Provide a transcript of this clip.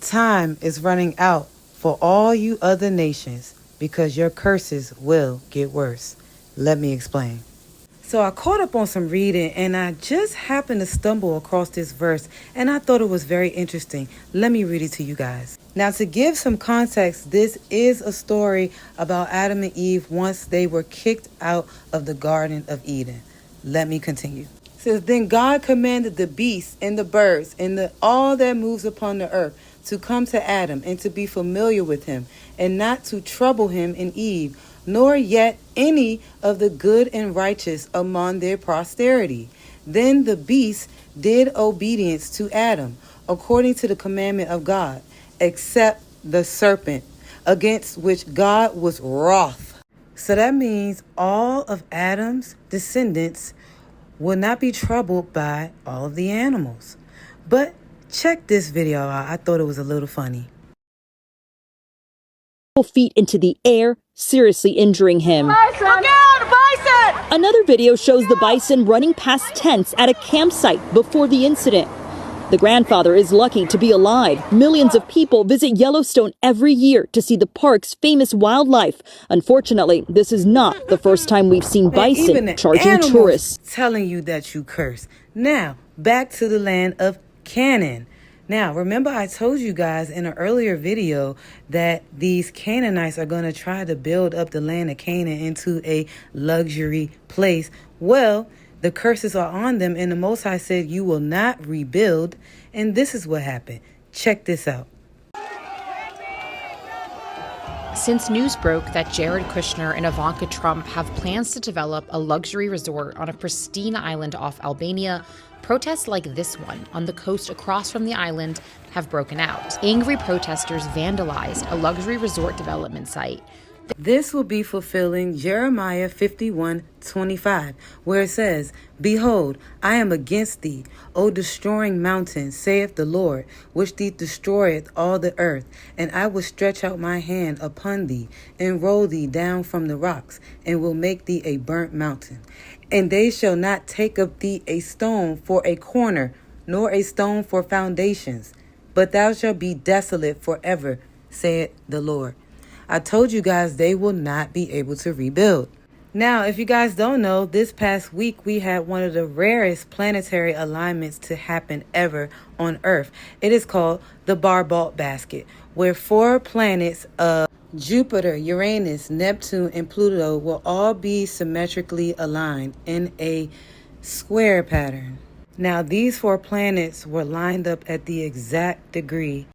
Time is running out for all you other nations because your curses will get worse. Let me explain. So I caught up on some reading and I just happened to stumble across this verse and I thought it was very interesting. Let me read it to you guys. Now, to give some context, this is a story about Adam and Eve once they were kicked out of the Garden of Eden. Let me continue. It says, then God commanded the beasts and the birds and all that moves upon the earth to come to Adam and to be familiar with him and not to trouble him and Eve, nor yet any of the good and righteous among their posterity. Then the beasts did obedience to Adam, according to the commandment of God, except the serpent, against which God was wroth. So that means all of Adam's descendants will not be troubled by all of the animals. But check this video out. I thought it was a little funny. Feet into the air, seriously injuring him. Bison! Look out, bison! Another video shows the bison running past tents at a campsite before the incident. The grandfather is lucky to be alive. Millions of people visit Yellowstone every year to see the park's famous wildlife. Unfortunately, this is not the first time we've seen bison charging tourists. Telling you that you curse. Now, back to the land of Canaan. Now, remember I told you guys in an earlier video that these Canaanites are going to try to build up the land of Canaan into a luxury place. Well, the curses are on them, and the Most High said you will not rebuild. And this is what happened. Check this out. Since news broke that Jared Kushner and Ivanka Trump have plans to develop a luxury resort on a pristine island off Albania, protests like this one on the coast across from the island have broken out. Angry protesters vandalized a luxury resort development site. This will be fulfilling Jeremiah 51:25, where it says, behold, I am against thee, O destroying mountain, saith the Lord, which thee destroyeth all the earth. And I will stretch out my hand upon thee, and roll thee down from the rocks, and will make thee a burnt mountain. And they shall not take of thee a stone for a corner, nor a stone for foundations, but thou shalt be desolate forever, saith the Lord. I told you guys they will not be able to rebuild. Now, if you guys don't know, this past week we had one of the rarest planetary alignments to happen ever on Earth. It is called the Barbalt basket, where 4 planets of Jupiter, Uranus, Neptune, and Pluto will all be symmetrically aligned in a square pattern. Now, these 4 planets were lined up at the exact degree